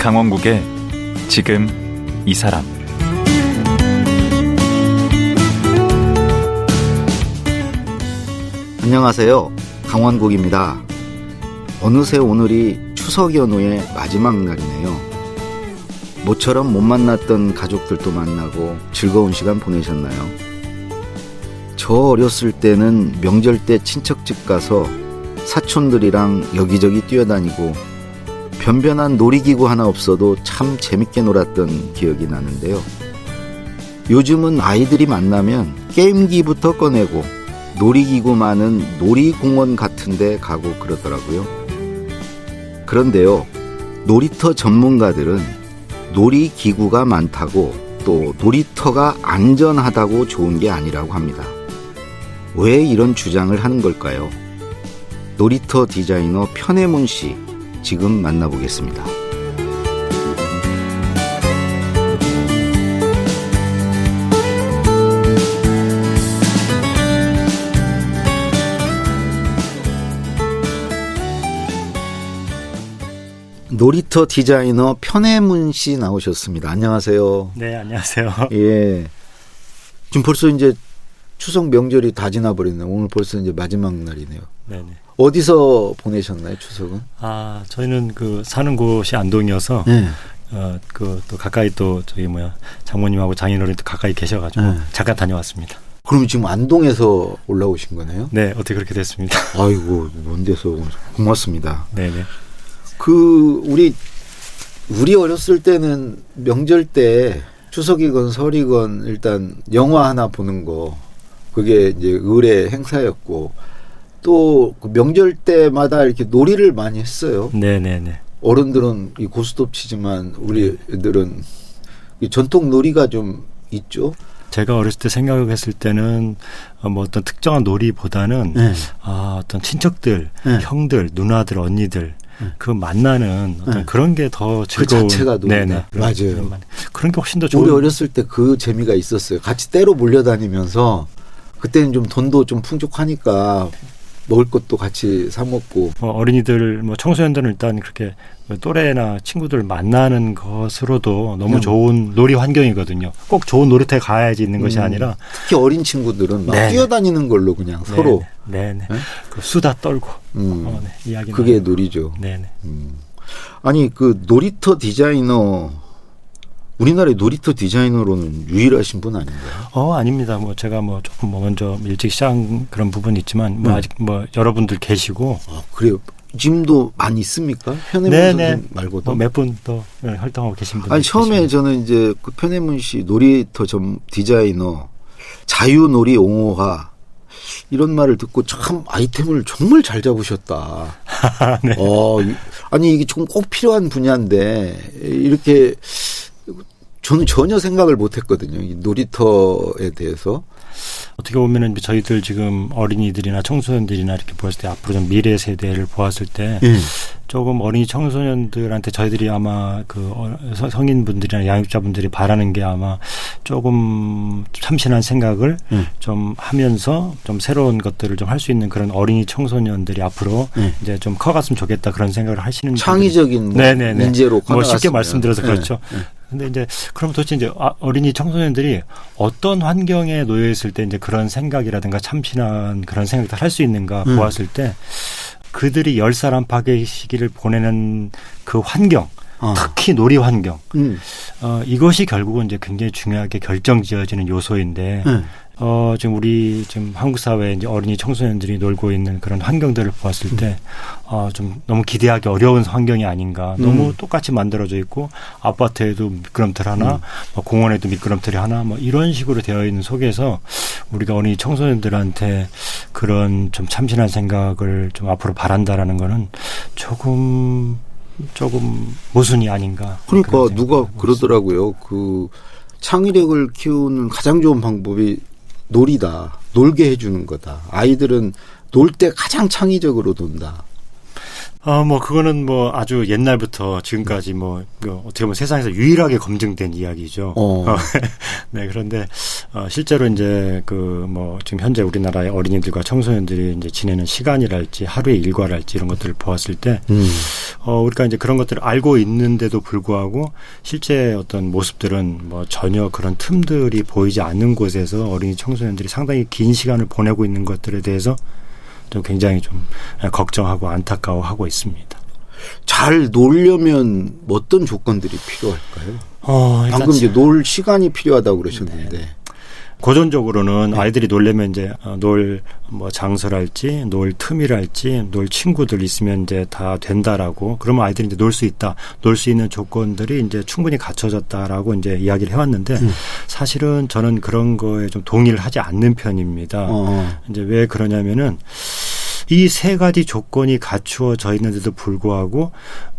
강원국의 지금 이 사람. 안녕하세요. 강원국입니다. 어느새 오늘이 추석 연휴의 마지막 날이네요. 모처럼 못 만났던 가족들도 만나고 즐거운 시간 보내셨나요? 저 어렸을 때는 명절 때 친척집 가서 사촌들이랑 여기저기 뛰어다니고 변변한 놀이기구 하나 없어도 참 재밌게 놀았던 기억이 나는데요. 요즘은 아이들이 만나면 게임기부터 꺼내고 놀이기구 많은 놀이공원 같은 데 가고 그러더라고요. 그런데요, 놀이터 전문가들은 놀이기구가 많다고 또 놀이터가 안전하다고 좋은 게 아니라고 합니다. 왜 이런 주장을 하는 걸까요? 놀이터 디자이너 편혜문 씨, 지금 만나보겠습니다. 놀이터 디자이너 편혜문 씨 나오셨습니다. 안녕하세요. 네, 안녕하세요. 예. 지금 벌써 이제 추석 명절이 다 지나버렸네요. 오늘 벌써 이제 마지막 날이네요. 네네. 어디서 보내셨나요, 추석은? 저희는 사는 곳이 안동이어서, 네. 또 가까이 또 장모님하고 장인어른도 가까이 계셔가지고, 네. 잠깐 다녀왔습니다. 그럼 지금 안동에서 올라오신 거네요? 네, 어떻게 그렇게 됐습니다. 아이고, 먼 데서 고맙습니다. 네네. 우리 어렸을 때는 명절 때 추석이건 설이건 일단 영화 하나 보는 거, 그게 이제 을의 행사였고, 또 그 명절 때마다 이렇게 놀이를 많이 했어요. 네네네. 어른들은 이 고스톱 치지만 우리 애들은 이 전통 놀이가 좀 있죠. 제가 어렸을 때 생각했을 때는 어떤 특정한 놀이보다는 네. 어떤 친척들, 네. 형들, 누나들, 언니들 그 만나는 어떤 네. 그런 게 더 즐거운. 그 자체가 놀이다. 네네. 맞아요. 그런 게 훨씬 더 좋은. 우리 어렸을 때 그 재미가 있었어요. 같이 떼로 몰려다니면서 그때는 좀 돈도 좀 풍족하니까 먹을 것도 같이 사 먹고. 어린이들, 청소년들은 일단 그렇게 또래나 친구들 만나는 것으로도 너무 좋은 놀이 환경이거든요. 꼭 좋은 놀이터에 가야지 있는 것이 아니라. 특히 어린 친구들은 막 네네. 뛰어다니는 걸로 그냥 네네. 서로. 네네. 네? 수다 떨고. 이야기. 그게 놀이죠. 네네. 아니, 놀이터 디자이너, 우리나라의 놀이터 디자이너로는 유일하신 분 아닌가요? 아닙니다. 제가 조금 먼저 일찍 시작한 그런 부분이 있지만 아직 여러분들 계시고. 그래요. 지금도 많이 있습니까? 편혜문 선생님 말고도? 몇 분 더 활동하고 계신 분들. 아니, 처음에 계십니다. 저는 이제 그 편혜문 씨 놀이터 디자이너, 자유놀이 옹호화, 이런 말을 듣고 참 아이템을 정말 잘 잡으셨다. 네. 아니, 이게 좀 꼭 필요한 분야인데, 이렇게, 저는 전혀 생각을 못 했거든요. 이 놀이터에 대해서. 어떻게 보면은 저희들 지금 어린이들이나 청소년들이나 이렇게 보았을 때 앞으로 좀 미래 세대를 보았을 때 조금 어린이 청소년들한테 저희들이 아마 성인분들이나 양육자분들이 바라는 게 아마 조금 참신한 생각을 좀 하면서 좀 새로운 것들을 좀 할 수 있는 그런 어린이 청소년들이 앞으로 이제 좀 커갔으면 좋겠다 그런 생각을 하시는 창의적인 인재로 쉽게 말씀드려서 그렇죠. 근데 이제 그럼 도대체 이제 어린이 청소년들이 어떤 환경에 놓여 있을 때 이제 그런 생각이라든가 참신한 그런 생각을 할 수 있는가 보았을 때 그들이 10살 안팎의 시기를 보내는 그 환경, 특히 놀이 환경, 이것이 결국은 이제 굉장히 중요하게 결정지어지는 요소인데 지금 우리 한국 사회에 이제 어린이 청소년들이 놀고 있는 그런 환경들을 보았을 때 좀 너무 기대하기 어려운 환경이 아닌가. 너무 똑같이 만들어져 있고 아파트에도 미끄럼틀 하나, 공원에도 미끄럼틀이 하나, 이런 식으로 되어 있는 속에서 우리가 어린이 청소년들한테 그런 좀 참신한 생각을 좀 앞으로 바란다라는 거는 조금 모순이 아닌가. 그러니까 누가 그러더라고요. 창의력을 키우는 가장 좋은 방법이 놀이다. 놀게 해주는 거다. 아이들은 놀 때 가장 창의적으로 논다. 그거는 아주 옛날부터 지금까지 어떻게 보면 세상에서 유일하게 검증된 이야기죠. 네, 그런데, 실제로 이제 지금 현재 우리나라의 어린이들과 청소년들이 이제 지내는 시간이랄지 하루의 일과랄지 이런 것들을 보았을 때, 우리가 이제 그런 것들을 알고 있는데도 불구하고 실제 어떤 모습들은 전혀 그런 틈들이 보이지 않는 곳에서 어린이 청소년들이 상당히 긴 시간을 보내고 있는 것들에 대해서 좀 굉장히 좀 걱정하고 안타까워하고 있습니다. 잘 놀려면 어떤 조건들이 필요할까요? 방금 이제 놀 시간이 필요하다고 그러셨는데. 네. 고전적으로는 아이들이 놀려면 이제 놀 장소랄지, 놀 틈이랄지, 놀 친구들 있으면 이제 다 된다라고. 그러면 아이들이 이제 놀 수 있다. 놀 수 있는 조건들이 이제 충분히 갖춰졌다라고 이제 이야기를 해왔는데 사실은 저는 그런 거에 좀 동의를 하지 않는 편입니다. 이제 왜 그러냐면은 이 세 가지 조건이 갖추어져 있는데도 불구하고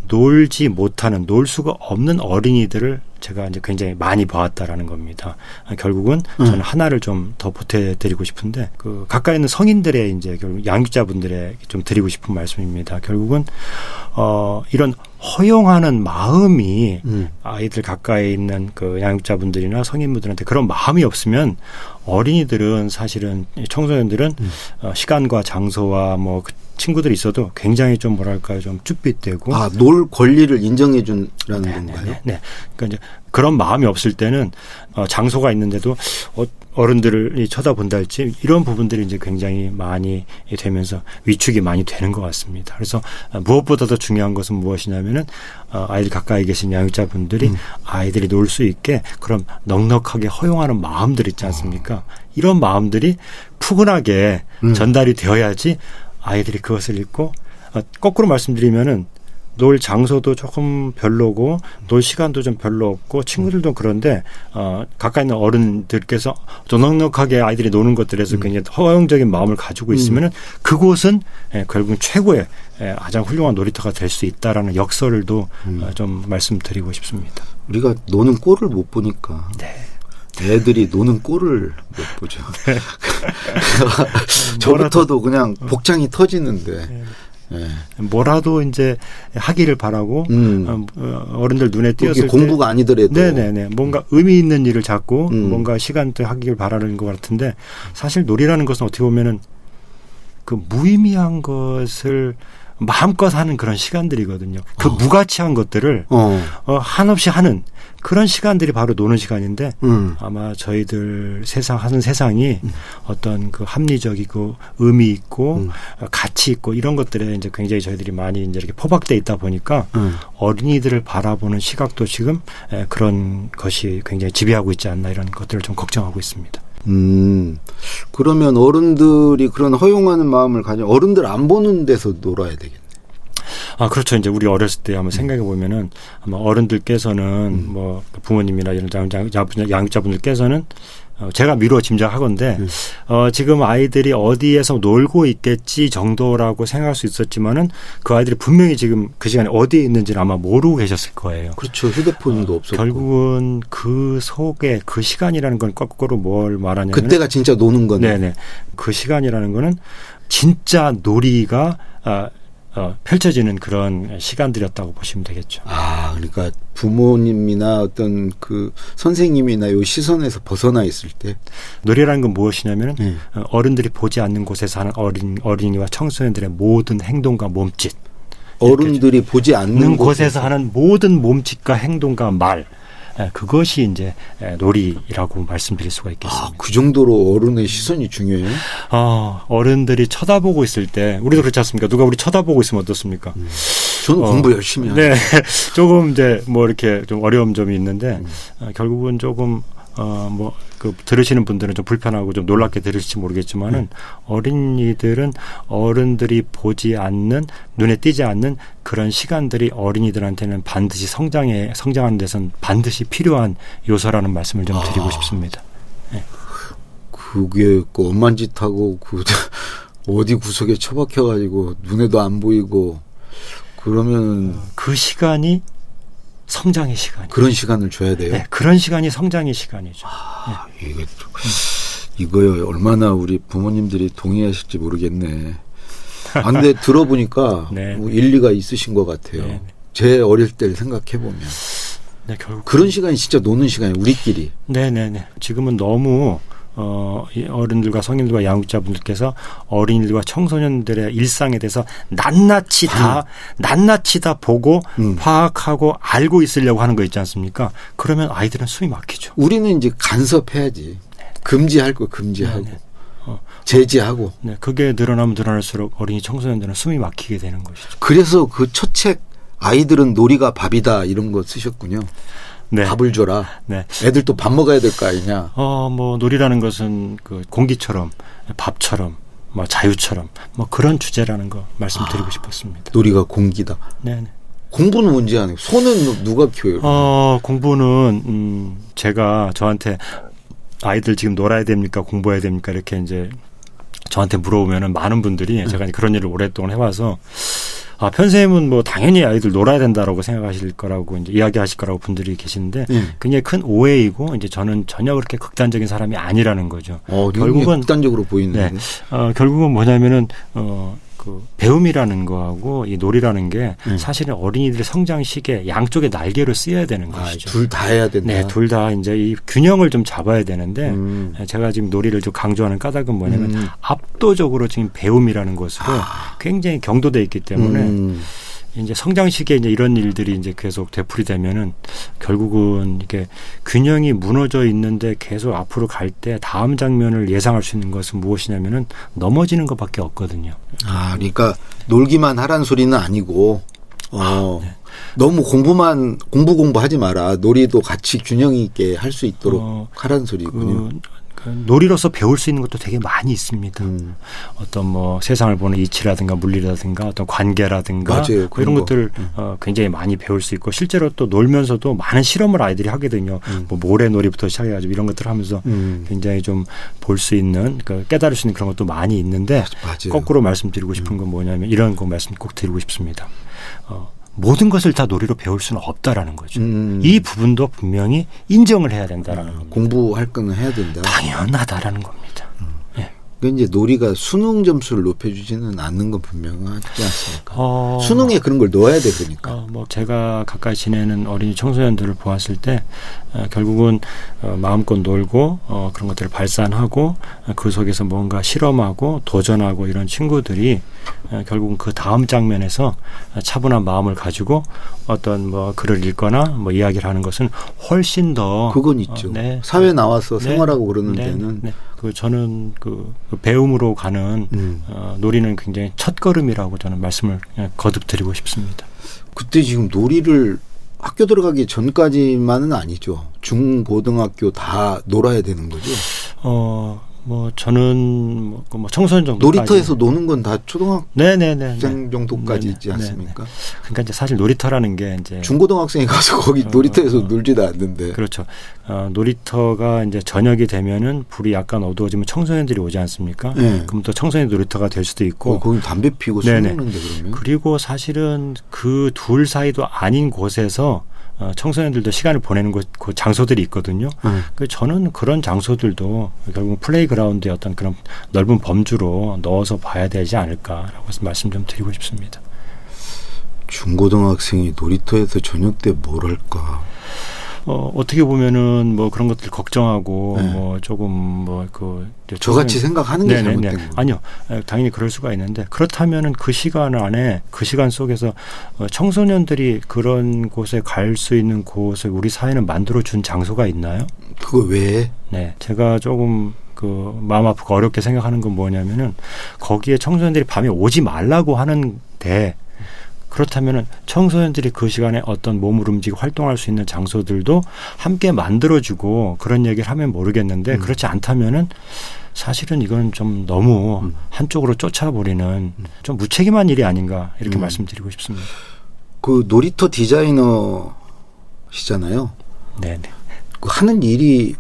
놀지 못하는, 놀 수가 없는 어린이들을 제가 이제 굉장히 많이 봐왔다라는 겁니다. 결국은 저는 하나를 좀 더 보태드리고 싶은데, 가까이 있는 성인들의 이제 결국 양육자분들의 좀 드리고 싶은 말씀입니다. 결국은, 이런 허용하는 마음이 아이들 가까이 있는 그 양육자분들이나 성인분들한테 그런 마음이 없으면 어린이들은 사실은 청소년들은 시간과 장소와 그 친구들이 있어도 굉장히 좀 뭐랄까요, 좀 쭈삣되고. 놀 권리를 인정해 준다는 건가요? 네. 그러니까 이제 그런 마음이 없을 때는 장소가 있는데도 어른들이 쳐다본다 할지 이런 부분들이 이제 굉장히 많이 되면서 위축이 많이 되는 것 같습니다. 그래서 무엇보다 더 중요한 것은 무엇이냐면은 아이들 가까이 계신 양육자분들이 아이들이 놀 수 있게 그런 넉넉하게 허용하는 마음들 있지 않습니까? 이런 마음들이 푸근하게 전달이 되어야지 아이들이 그것을 읽고, 거꾸로 말씀드리면은 놀 장소도 조금 별로고 놀 시간도 좀 별로 없고 친구들도 그런데 가까이 있는 어른들께서 좀 넉넉하게 아이들이 노는 것들에서 굉장히 허용적인 마음을 가지고 있으면은 그곳은 결국 최고의 가장 훌륭한 놀이터가 될 수 있다라는 역설도 좀 말씀드리고 싶습니다. 우리가 노는 꼴을 못 보니까. 네. 애들이 노는 꼴을 못 보죠. 네. 저부터도 그냥 복장이 터지는데. 네. 뭐라도 이제 하기를 바라고 어른들 눈에 띄었을 때 공부가 아니더라도 네네네 뭔가 의미 있는 일을 찾고 뭔가 시간대 하기를 바라는 것 같은데 사실 놀이라는 것은 어떻게 보면은 그 무의미한 것을 마음껏 하는 그런 시간들이거든요. 그 무가치한 것들을 한없이 하는 그런 시간들이 바로 노는 시간인데 아마 저희들 하는 세상이 어떤 그 합리적이고 의미 있고 가치 있고 이런 것들에 이제 굉장히 저희들이 많이 이제 이렇게 포박돼 있다 보니까 어린이들을 바라보는 시각도 지금 그런 것이 굉장히 지배하고 있지 않나 이런 것들을 좀 걱정하고 있습니다. 그러면 어른들이 그런 허용하는 마음을 가지고 어른들 안 보는 데서 놀아야 되겠네. 그렇죠. 이제 우리 어렸을 때 한번 생각해 보면은 아마 어른들께서는 부모님이나 이런 양육자분들께서는 제가 미루어 짐작하건대 지금 아이들이 어디에서 놀고 있겠지 정도라고 생각할 수 있었지만은 그 아이들이 분명히 지금 그 시간에 어디에 있는지를 아마 모르고 계셨을 거예요. 그렇죠. 휴대폰도 없었고. 결국은 그 속에 그 시간이라는 건 거꾸로 뭘 말하냐면 그때가 진짜 노는 건데. 네네. 그 시간이라는 거는 진짜 놀이가 펼쳐지는 그런 시간들이었다고 보시면 되겠죠. 그러니까 부모님이나 어떤 그 선생님이나 요 시선에서 벗어나 있을 때 놀이라는 건 무엇이냐면 어른들이 보지 않는 곳에서 하는 어린이와 청소년들의 모든 행동과 몸짓. 어른들이 보지 않는 곳에서 하는 모든 몸짓과 행동과 말. 그것이 이제 놀이라고 말씀드릴 수가 있겠습니다. 그 정도로 어른의 시선이 중요해요? 어른들이 쳐다보고 있을 때 우리도 그렇지 않습니까? 누가 우리 쳐다보고 있으면 어떻습니까? 저는 공부 열심히 하죠. 네, 조금 이제 이렇게 좀 어려운 점이 있는데 결국은 조금 들으시는 분들은 좀 불편하고 좀 놀랍게 들으실지 모르겠지만은 어린이들은 어른들이 보지 않는 눈에 띄지 않는 그런 시간들이 어린이들한테는 반드시 성장하는 데선 반드시 필요한 요소라는 말씀을 좀 드리고 싶습니다. 네. 그게 엄한 짓하고 어디 구석에 처박혀가지고 눈에도 안 보이고 그러면 그 시간이 성장의 시간이죠. 그런 시간을 줘야 돼요? 네, 그런 시간이 성장의 시간이죠. 네. 이거요. 얼마나 우리 부모님들이 동의하실지 모르겠네. 근데 들어보니까 네. 일리가 있으신 것 같아요. 네. 제 어릴 때를 생각해보면. 네, 결국 그런 시간이 진짜 노는 시간이 우리끼리. 네네네. 지금은 너무 이 어른들과 성인들과 양육자분들께서 어린이들과 청소년들의 일상에 대해서 낱낱이 다 보고 파악하고 알고 있으려고 하는 거 있지 않습니까? 그러면 아이들은 숨이 막히죠. 우리는 이제 간섭해야지. 금지할 거 금지하고. 네네. 제지하고. 네, 그게 늘어나면 늘어날수록 어린이 청소년들은 숨이 막히게 되는 것이죠. 그래서 그 첫 책 아이들은 놀이가 밥이다 이런 거 쓰셨군요. 네. 밥을 줘라. 네. 애들 또 밥 먹어야 될 거 아니냐. 뭐 놀이라는 것은 그 공기처럼 밥처럼 뭐 자유처럼 뭐 그런 주제라는 거 말씀드리고 싶었습니다. 놀이가 공기다. 네. 공부는 문제 아니고 손은 누가 키워요? 공부는 제가 저한테 아이들 지금 놀아야 됩니까? 공부해야 됩니까? 이렇게 이제 저한테 물어보면은 많은 분들이 제가 그런 일을 오랫동안 해와서 편쌤은 뭐 당연히 아이들 놀아야 된다라고 생각하실 거라고 이제 이야기하실 거라고 분들이 계시는데 굉장히 큰 오해이고 이제 저는 전혀 그렇게 극단적인 사람이 아니라는 거죠. 결국은 극단적으로 보이는데. 네. 결국은 뭐냐면은 그 배움이라는 거하고 이 놀이라는 게 사실은 어린이들의 성장 시기에 양쪽의 날개로 쓰여야 되는 것이죠. 둘 다 해야 된다. 네, 둘 다 이제 이 균형을 좀 잡아야 되는데 제가 지금 놀이를 좀 강조하는 까닭은 뭐냐면 압도적으로 지금 배움이라는 것으로 굉장히 경도돼 있기 때문에 이제 성장 시기에 이제 이런 일들이 이제 계속 되풀이되면은 결국은 이게 균형이 무너져 있는데 계속 앞으로 갈 때 다음 장면을 예상할 수 있는 것은 무엇이냐면은 넘어지는 것밖에 없거든요. 그러니까 놀기만 하란 소리는 아니고 네. 너무 공부하지 마라. 놀이도 같이 균형 있게 할 수 있도록 하란 소리군요. 놀이로서 배울 수 있는 것도 되게 많이 있습니다. 어떤 뭐 세상을 보는 이치라든가 물리라든가 어떤 관계라든가 맞아요, 이런 것들을 굉장히 많이 배울 수 있고 실제로 또 놀면서도 많은 실험을 아이들이 하게 되거든요. 뭐 모래놀이부터 시작해가지고 이런 것들을 하면서 굉장히 좀 볼 수 있는 깨달을 수 있는 그런 것도 많이 있는데 맞아요. 거꾸로 말씀드리고 싶은 건 뭐냐면 이런 거 말씀 꼭 드리고 싶습니다. 모든 것을 다 놀이로 배울 수는 없다라는 거죠. 이 부분도 분명히 인정을 해야 된다라는 겁니다. 공부할 거는 해야 된다. 당연하다라는 겁니다. 그러니까 이제 놀이가 수능 점수를 높여주지는 않는 건 분명하지 않습니까? 수능에 그런 걸 넣어야 돼 그러니까. 뭐 제가 가까이 지내는 어린이 청소년들을 보았을 때 결국은 마음껏 놀고 그런 것들을 발산하고 그 속에서 뭔가 실험하고 도전하고 이런 친구들이 결국은 그 다음 장면에서 차분한 마음을 가지고 어떤 뭐 글을 읽거나 뭐 이야기를 하는 것은 훨씬 더 그건 있죠. 네. 사회 나와서 생활하고 그러는 데는 저는 그 배움으로 가는 놀이는 굉장히 첫걸음이라고 저는 말씀을 거듭 드리고 싶습니다. 그때 지금 놀이를 학교 들어가기 전까지만은 아니죠. 중, 고등학교 다 놀아야 되는 거죠. 뭐 저는 뭐 청소년 정도까지 놀이터에서 노는 건 다 초등학생 네네네 정도까지 있지 않습니까? 그러니까 이제 사실 놀이터라는 게 이제 중고등학생이 가서 거기 놀이터에서 놀지도 않는데 그렇죠. 놀이터가 이제 저녁이 되면은 불이 약간 어두워지면 청소년들이 오지 않습니까? 네. 그럼 또 청소년 놀이터가 될 수도 있고 거기 담배 피고 술 먹는데 그러면 그리고 사실은 그 둘 사이도 아닌 곳에서 청소년들도 시간을 보내는 그 장소들이 있거든요. 저는 그런 장소들도 결국 플레이그라운드의 어떤 그런 넓은 범주로 넣어서 봐야 되지 않을까라고 말씀 좀 드리고 싶습니다. 중고등학생이 놀이터에서 저녁 때 뭘 할까? 어떻게 보면은 뭐 그런 것들 걱정하고 뭐 조금 뭐 저같이 생각하는 게 잘못된 거예요. 아니요, 당연히 그럴 수가 있는데 그렇다면은 그 시간 안에 그 시간 속에서 청소년들이 그런 곳에 갈 수 있는 곳을 우리 사회는 만들어 준 장소가 있나요? 그거 왜? 네, 제가 조금 마음 아프고 어렵게 생각하는 건 뭐냐면은 거기에 청소년들이 밤에 오지 말라고 하는데. 그렇다면 청소년들이 그 시간에 어떤 몸을 움직이고 활동할 수 있는 장소들도 함께 만들어주고 그런 얘기를 하면 모르겠는데 그렇지 않다면은 사실은 이건 좀 너무 한쪽으로 쫓아버리는 좀 무책임한 일이 아닌가 이렇게 말씀드리고 싶습니다. 그 놀이터 디자이너시잖아요. 네네. 그 하는 일이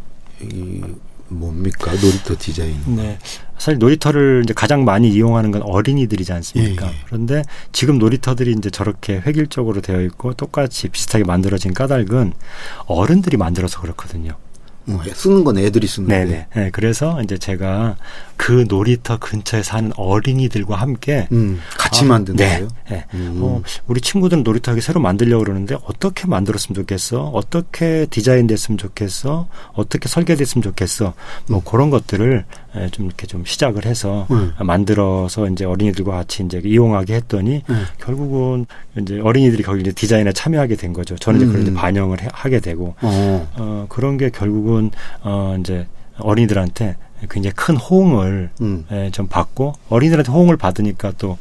뭡니까 놀이터 디자인? 네. 사실 놀이터를 이제 가장 많이 이용하는 건 어린이들이지 않습니까? 그런데 지금 놀이터들이 이제 저렇게 획일적으로 되어 있고 똑같이 비슷하게 만들어진 까닭은 어른들이 만들어서 그렇거든요. 쓰는 건 애들이 쓰는데. 네네. 네, 그래서 이제 제가 그 놀이터 근처에 사는 어린이들과 함께 같이 만드는 네. 거예요? 네. 우리 친구들은 놀이터 여기 새로 만들려고 그러는데 어떻게 만들었으면 좋겠어? 어떻게 디자인됐으면 좋겠어? 어떻게 설계됐으면 좋겠어? 뭐 그런 것들을 좀 이렇게 좀 시작을 해서 만들어서 이제 어린이들과 같이 이제 이용하게 했더니 결국은 이제 어린이들이 거기 이제 디자인에 참여하게 된 거죠. 저는 이제 그걸 이제 반영을 하게 되고 그런 게 결국은 이제 어린이들한테 굉장히 큰 호응을 좀 받고 어린이들한테 호응을 받으니까 또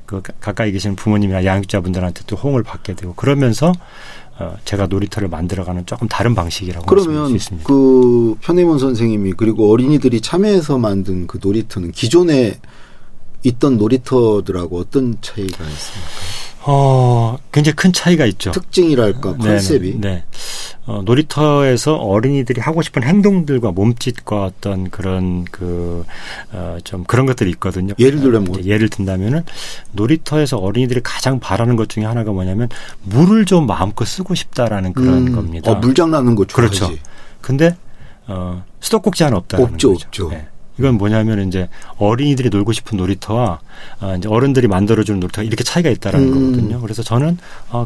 그 가까이 계시는 부모님이나 양육자분들한테 또 호응을 받게 되고 그러면서 제가 놀이터를 만들어가는 조금 다른 방식이라고 말씀드릴 수 있습니다. 그러면 그 편의원 선생님이 그리고 어린이들이 참여해서 만든 그 놀이터는 기존에 있던 놀이터들하고 어떤 차이가 있습니까? 굉장히 큰 차이가 있죠. 특징이랄까 컨셉이. 네. 놀이터에서 어린이들이 하고 싶은 행동들과 몸짓과 어떤 그런 좀 그런 것들이 있거든요. 예를 들면 예를 든다면은 놀이터에서 어린이들이 가장 바라는 것 중에 하나가 뭐냐면 물을 좀 마음껏 쓰고 싶다라는 그런 겁니다. 물장 나는 거 좋아하지. 그렇죠. 근데 수도꼭지는 없다라는 거죠. 없죠. 네. 이건 뭐냐면 이제 어린이들이 놀고 싶은 놀이터와 이제 어른들이 만들어주는 놀이터가 이렇게 차이가 있다라는 거거든요. 그래서 저는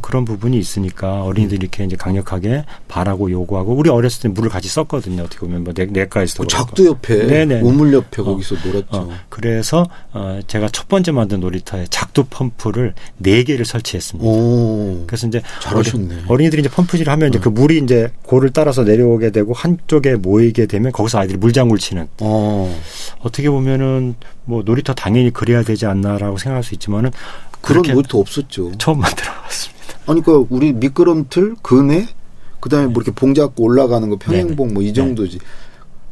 그런 부분이 있으니까 어린이들이 이렇게 이제 강력하게 바라고 요구하고 우리 어렸을 때 물을 같이 썼거든요. 어떻게 보면 뭐 내과에서도 작두 옆에 우물 옆에 거기서 놀았죠. 그래서 제가 첫 번째 만든 놀이터에 작두 펌프를 4개를 설치했습니다. 그래서 이제 잘하셨네. 어린이들이 이제 펌프질을 하면 이제 그 물이 이제 고를 따라서 내려오게 되고 한쪽에 모이게 되면 거기서 아이들이 물장구를 치는. 어떻게 보면은 뭐 놀이터 당연히 그래야 되지 않나라고 생각할 수 있지만은 그런 놀이터 없었죠. 처음 만들어봤습니다. 아니 그러니까 우리 미끄럼틀 그네 그다음에 뭐 이렇게 봉 잡고 올라가는 거 평행봉 뭐 이 정도지.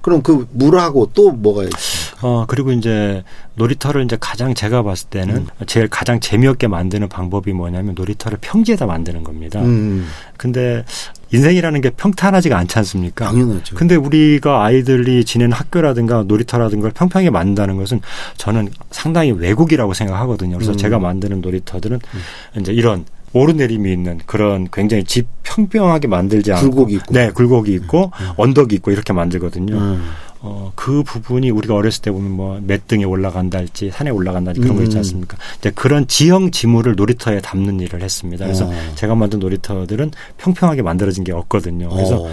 그럼 그 물하고 또 뭐가 있습니까? 그리고 이제 놀이터를 이제 가장 제가 봤을 때는 제일 가장 재미없게 만드는 방법이 뭐냐면 놀이터를 평지에다 만드는 겁니다. 근데 인생이라는 게 평탄하지가 않지 않습니까? 당연하죠. 근데 우리가 아이들이 지내는 학교라든가 놀이터라든가 걸 평평하게 만든다는 것은 저는 상당히 왜곡이라고 생각하거든요. 그래서 제가 만드는 놀이터들은 이제 이런 오르내림이 있는 그런 굉장히 집 평평하게 만들지 않고 굴곡이 있고 네, 굴곡이 있고 언덕이 있고 이렇게 만들거든요. 그 부분이 우리가 어렸을 때 보면 뭐 맷등에 올라간다 할지 산에 올라간다 할지 그런 거 있지 않습니까? 이제 그런 지형 지물을 놀이터에 담는 일을 했습니다. 그래서 제가 만든 놀이터들은 평평하게 만들어진 게 없거든요. 그래서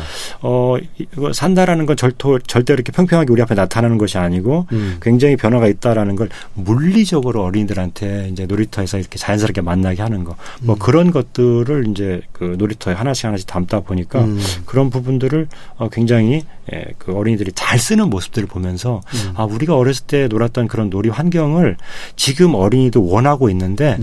이거 산다라는 건 절대 이렇게 평평하게 우리 앞에 나타나는 것이 아니고 굉장히 변화가 있다라는 걸 물리적으로 어린이들한테 이제 놀이터에서 이렇게 자연스럽게 만나게 하는 거, 뭐 그런 것들을 이제 그 놀이터에 하나씩 담다 보니까 그런 부분들을 굉장히 그 어린이들이 잘 쓰는 모습들을 보면서 우리가 어렸을 때 놀았던 그런 놀이 환경을 지금 어린이도 원하고 있는데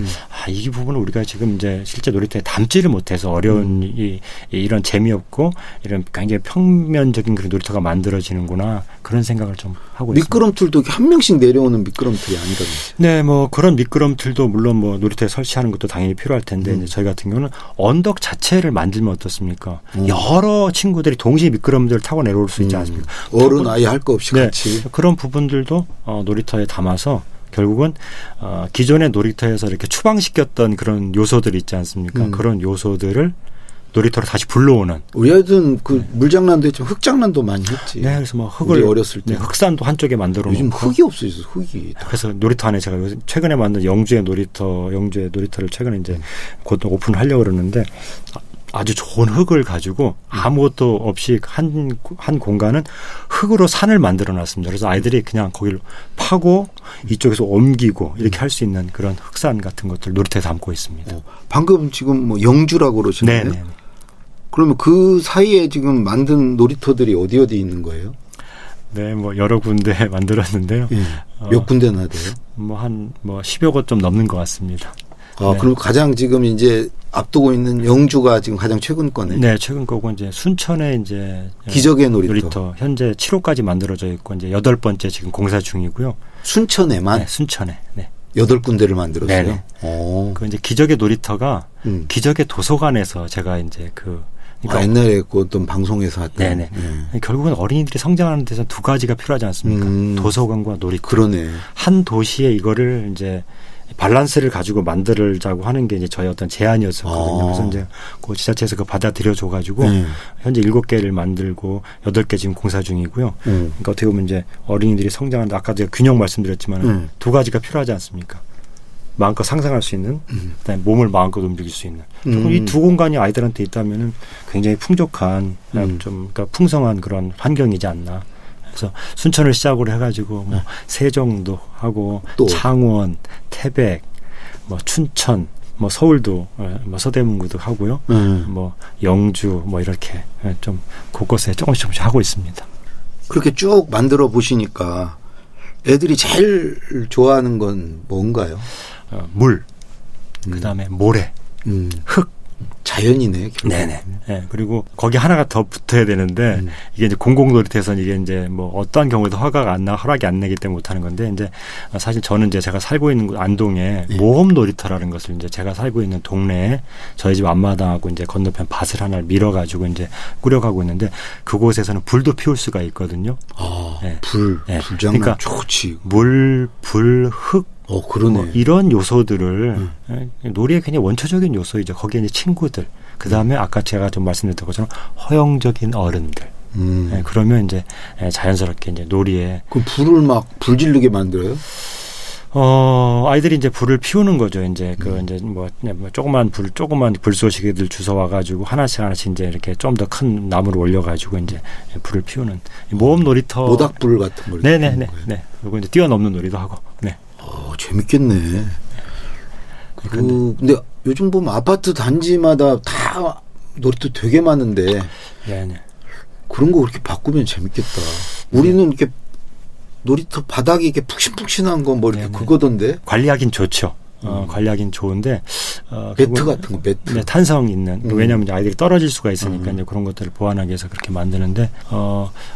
이 부분을 우리가 지금 이제 실제 놀이터에 담지를 못해서 어려운 이런 재미없고 이런 굉장히 평면적인 그런 놀이터가 만들어지는구나 그런 생각을 좀 하고 있습니다. 미끄럼틀도 한 명씩 내려오는 미끄럼틀이 아니라면서요? 네, 뭐 그런 미끄럼틀도 물론 뭐 놀이터에 설치하는 것도 당연히 필요할 텐데 이제 저희 같은 경우는 언덕 자체를 만들면 어떻습니까? 여러 친구들이 동시에 미끄럼틀을 타고 내려올 수 있지 않습니까? 어른 아이 할 거 없이 네, 같이 그런 부분들도 놀이터에 담아서 결국은 기존의 놀이터에서 이렇게 추방시켰던 그런 요소들이 있지 않습니까? 그런 요소들을 놀이터로 다시 불러오는. 우리 아이들은 그 물장난도 했지만 흑장난도 많이 했지. 네, 그래서 뭐 흙을 우리 어렸을 때 흑산도 한쪽에 만들어 놓고. 요즘 흙이 없어요, 흙이. 그래서 놀이터 안에 제가 최근에 만든 영주의 놀이터를 최근에 이제 곧 오픈하려고 그러는데 아주 좋은 흙을 가지고 아무것도 없이 한 공간은 흙으로 산을 만들어 놨습니다. 그래서 아이들이 그냥 거기를 파고 이쪽에서 옮기고 이렇게 할 수 있는 그런 흑산 같은 것들 놀이터에 담고 있습니다. 방금 지금 뭐 영주라고 그러시네요. 네. 그러면 그 사이에 지금 만든 놀이터들이 어디 있는 거예요? 네, 뭐 여러 군데 만들었는데요. 몇 군데나 돼요? 뭐 10여 곳 좀 넘는 것 같습니다. 네. 그럼 가장 지금 이제 앞두고 있는 영주가 지금 가장 최근 거네. 네, 최근 거고 이제 순천에 이제 기적의 놀이터 현재 7호까지 만들어져 있고 이제 8번째 지금 공사 중이고요. 순천에만? 네, 순천에. 네. 8군데를 만들었어요. 네. 그 이제 기적의 놀이터가 기적의 도서관에서 제가 이제 그러니까 옛날에 그 어떤 방송에서 했던. 네네. 결국은 어린이들이 성장하는 데서 두 가지가 필요하지 않습니까? 도서관과 놀이터. 그러네. 한 도시에 이거를 이제 밸런스를 가지고 만들자고 하는 게 이제 저희 어떤 제안이었었거든요. 그래서 이제 그 지자체에서 그 받아들여줘가지고 현재 7개를 만들고 8개 지금 공사 중이고요. 그러니까 어떻게 보면 이제 어린이들이 성장하는데 아까 제가 균형 말씀드렸지만 두 가지가 필요하지 않습니까? 마음껏 상상할 수 있는, 그다음에 몸을 마음껏 움직일 수 있는. 이 두 공간이 아이들한테 있다면은 굉장히 풍족한, 좀 그러니까 풍성한 그런 환경이지 않나. 그래서 순천을 시작으로 해가지고 뭐 세종도 하고 또. 창원, 태백, 뭐 춘천, 뭐 서울도 뭐 서대문구도 하고요. 뭐 영주 뭐 이렇게 좀 곳곳에 조금씩 하고 있습니다. 그렇게 쭉 만들어 보시니까 애들이 제일 좋아하는 건 뭔가요? 물, 그다음에 모래, 흙. 자연이네. 네네. 네, 그리고 거기 하나가 더 붙어야 되는데 이게 이제 공공놀이터에서는 이게 이제 뭐 어떠한 경우에도 허락이 안 내기 때문에 못하는 건데 이제 사실 저는 이제 제가 살고 있는 안동에 모험놀이터라는 것을 이제 제가 살고 있는 동네에 저희 집 앞마당하고 이제 건너편 밭을 하나를 밀어가지고 이제 꾸려가고 있는데 그곳에서는 불도 피울 수가 있거든요. 아, 네. 불장난 그러니까 좋지. 물, 불, 흙. 그러네. 뭐 이런 요소들을 놀이의 굉장히 원초적인 요소이죠. 거기에 이제 친구들, 그 다음에 아까 제가 좀 말씀드렸던 것처럼 허용적인 어른들. 그러면 이제 자연스럽게 이제 놀이에. 그 불을 막 불지르게 만들어요? 아이들이 이제 불을 피우는 거죠. 이제 이제 뭐 조그만 불쏘시개들 주워와가지고 하나씩 이제 이렇게 좀 더 큰 나무를 올려가지고 이제 불을 피우는 모험 놀이터. 모닥불 같은 거. 네네네. 네. 그리고 이제 뛰어넘는 놀이도 하고. 네. 재밌겠네. 근데 요즘 보면 아파트 단지마다 다 놀이터 되게 많은데 네네. 그런 거 그렇게 바꾸면 재밌겠다. 우리는 이렇게 놀이터 바닥이 이렇게 푹신푹신한 거 뭐 이렇게 그거던데. 관리하긴 좋죠. 관리하긴 좋은데 매트 같은 거 매트. 네, 탄성 있는. 왜냐하면 아이들이 떨어질 수가 있으니까 이제 그런 것들을 보완하기 위해서 그렇게 만드는데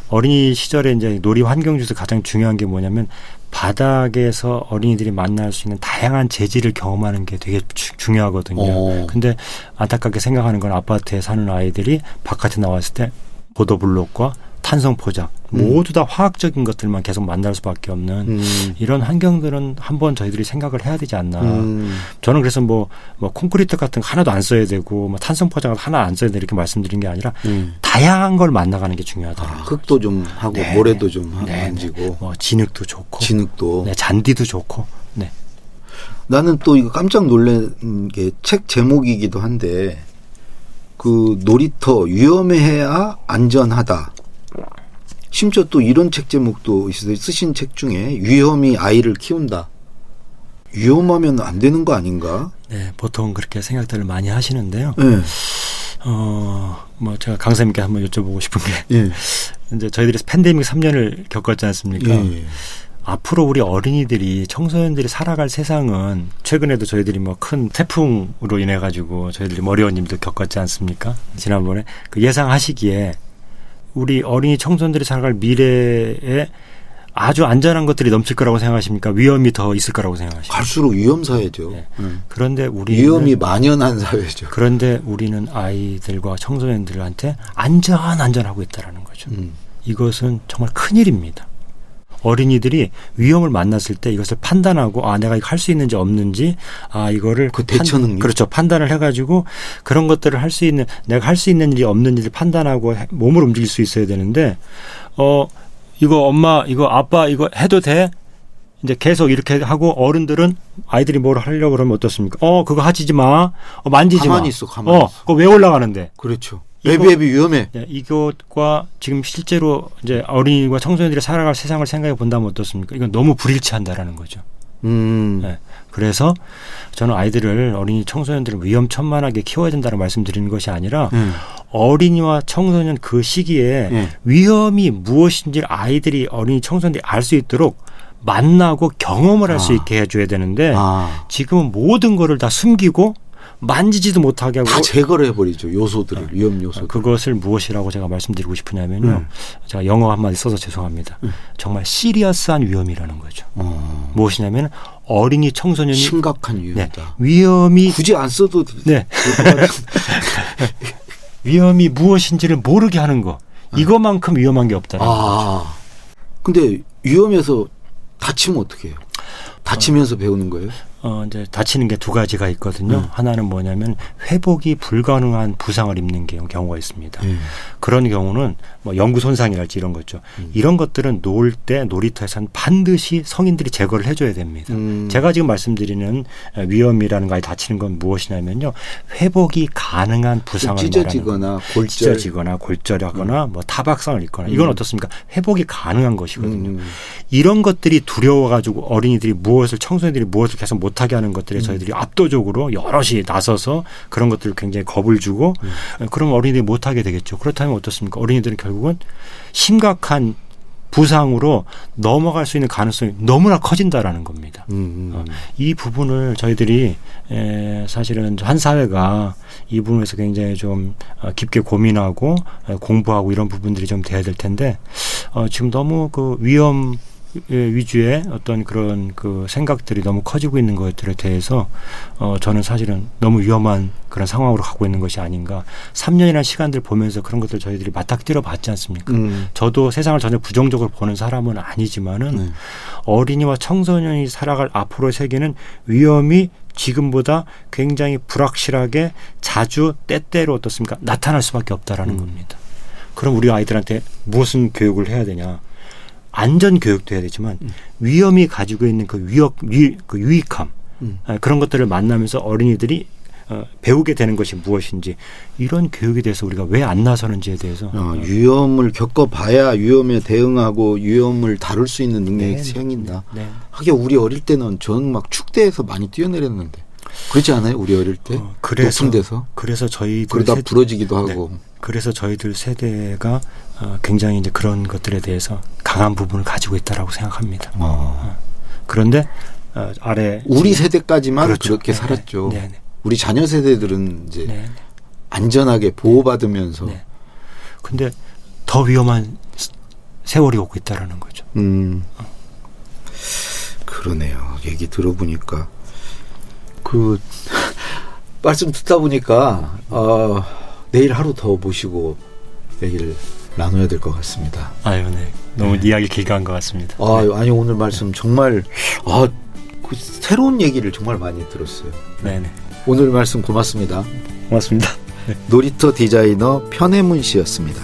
어린이 시절에 이제 놀이 환경 중에서 가장 중요한 게 뭐냐면 바닥에서 어린이들이 만날 수 있는 다양한 재질을 경험하는 게 되게 중요하거든요. 근데 안타깝게 생각하는 건 아파트에 사는 아이들이 바깥에 나왔을 때 보도블록과 탄성 포장 모두 다 화학적인 것들만 계속 만날 수밖에 없는 이런 환경들은 한번 저희들이 생각을 해야 되지 않나. 저는 그래서 뭐 콘크리트 같은 거 하나도 안 써야 되고 뭐 탄성 포장 하나 안 써야 돼 이렇게 말씀드린 게 아니라 다양한 걸 만나가는 게 중요하다. 흙도 좀 하고 모래도 좀 만지고 뭐 진흙도 좋고 진흙도 잔디도 좋고. 네. 나는 또 이거 깜짝 놀란 게 책 제목이기도 한데 그 놀이터 위험해야 안전하다. 심지어 또 이런 책 제목도 있어요. 쓰신 책 중에 위험이 아이를 키운다. 위험하면 안 되는 거 아닌가? 네, 보통 그렇게 생각들을 많이 하시는데요. 네. 뭐 제가 강사님께 한번 여쭤보고 싶은 게 네. 이제 저희들이 팬데믹 3년을 겪었지 않습니까? 네. 앞으로 우리 어린이들이 청소년들이 살아갈 세상은 최근에도 저희들이 뭐 큰 태풍으로 인해 가지고 저희들이 머리원님도 겪었지 않습니까? 지난번에 그 예상하시기에 우리 어린이 청소년들이 살아갈 미래에 아주 안전한 것들이 넘칠 거라고 생각하십니까? 위험이 더 있을 거라고 생각하십니까? 갈수록 위험 사회죠. 네. 그런데 우리는 위험이 만연한 사회죠. 그런데 우리는 아이들과 청소년들한테 안전하고 있다라는 거죠. 이것은 정말 큰일입니다. 어린이들이 위험을 만났을 때 이것을 판단하고 내가 이거 할 수 있는지 없는지 이거를 그 대처 능력. 그렇죠. 판단을 해가지고 그런 것들을 할 수 있는 내가 할 수 있는 일이 없는 일을 판단하고 몸을 움직일 수 있어야 되는데 이거 엄마 이거 아빠 이거 해도 돼? 이제 계속 이렇게 하고 어른들은 아이들이 뭘 하려고 그러면 어떻습니까? 그거 하지 마. 만지지 마. 가만히 있어. 가만히 있어. 그거 왜 올라가는데? 그렇죠. 애비 위험해. 네, 이것과 지금 실제로 이제 어린이와 청소년들이 살아갈 세상을 생각해 본다면 어떻습니까? 이건 너무 불일치한다라는 거죠. 네, 그래서 저는 아이들을 어린이 청소년들을 위험천만하게 키워야 된다는 말씀드리는 것이 아니라 어린이와 청소년 그 시기에 위험이 무엇인지 아이들이 어린이 청소년들이 알 수 있도록 만나고 경험을 할 수 있게 해줘야 되는데 지금은 모든 거를 다 숨기고 만지지도 못하게 하고 다 제거를 해버리죠. 요소들을 위험 요소들. 그것을 무엇이라고 제가 말씀드리고 싶으냐면요. 제가 영어 한마디 써서 죄송합니다. 정말 시리어스한 위험이라는 거죠. 무엇이냐면 어린이 청소년이 심각한 위험이다. 네, 위험이 굳이 안 써도 네. 위험이 무엇인지를 모르게 하는 거. 이것만큼 위험한 게 없다는 거죠. 근데 위험해서 다치면 어떻게 해요? 다치면서 배우는 거예요? 이제 다치는 게 두 가지가 있거든요. 하나는 뭐냐면 회복이 불가능한 부상을 입는 경우가 있습니다. 그런 경우는 뭐 영구 손상이랄지 이런 거죠. 이런 것들은 놀 때 놀이터에서는 반드시 성인들이 제거를 해줘야 됩니다. 제가 지금 말씀드리는 위험이라는 거에 다치는 건 무엇이냐면요. 회복이 가능한 부상을 찢어지거나 찢어지거나 골절하거나 뭐 타박상을 입거나 이건 어떻습니까? 회복이 가능한 것이거든요. 이런 것들이 두려워가지고 어린이들이 청소년들이 무엇을 계속 못하게 하는 것들에 저희들이 압도적으로 여럿이 나서서 그런 것들을 굉장히 겁을 주고 그럼 어린이들이 못하게 되겠죠. 그렇다면 어떻습니까? 어린이들은 결국은 심각한 부상으로 넘어갈 수 있는 가능성이 너무나 커진다라는 겁니다. 이 부분을 저희들이 사실은 한 사회가 이 부분에서 굉장히 좀 깊게 고민하고 공부하고 이런 부분들이 좀 돼야 될 텐데 지금 너무 그 위험 위주의 어떤 그런 그 생각들이 너무 커지고 있는 것들에 대해서 저는 사실은 너무 위험한 그런 상황으로 가고 있는 것이 아닌가. 3년이라는 시간들 보면서 그런 것들 저희들이 맞닥뜨려 봤지 않습니까? 저도 세상을 전혀 부정적으로 보는 사람은 아니지만은 어린이와 청소년이 살아갈 앞으로의 세계는 위험이 지금보다 굉장히 불확실하게 자주 때때로 어떻습니까? 나타날 수밖에 없다라는 겁니다. 그럼 우리 아이들한테 무슨 교육을 해야 되냐? 안전 교육도 해야 되지만 위험이 가지고 있는 그 유익함 그런 것들을 만나면서 어린이들이 배우게 되는 것이 무엇인지 이런 교육에 대해서 우리가 왜 안 나서는지에 대해서 위험을 겪어봐야 위험에 대응하고 위험을 다룰 수 있는 능력이 생긴다. 하긴 우리 어릴 때는 저는 막 축대에서 많이 뛰어내렸는데 그렇지 않아요? 우리 어릴 때 높은 데서 그래서 저희들 그러다 부러지기도 하고 그래서 저희들 세대가 굉장히 이제 그런 것들에 대해서 강한 부분을 가지고 있다라고 생각합니다. 그런데 아래 우리 세대까지만 그렇죠. 그렇게 네, 살았죠. 네, 네. 우리 자녀 세대들은 이제 네. 안전하게 보호받으면서. 네. 근데 더 위험한 세월이 오고 있다라는 거죠. 그러네요. 얘기 들어보니까 그 말씀 듣다 보니까 내일 하루 더 모시고 얘기를 나눠야 될 것 같습니다. 아유, 네. 너무 이야기 길게 한 것 같습니다. 아니 오늘 말씀 정말 그 새로운 얘기를 정말 많이 들었어요. 네네. 오늘 말씀 고맙습니다. 고맙습니다. 놀이터 디자이너 편혜문 씨였습니다.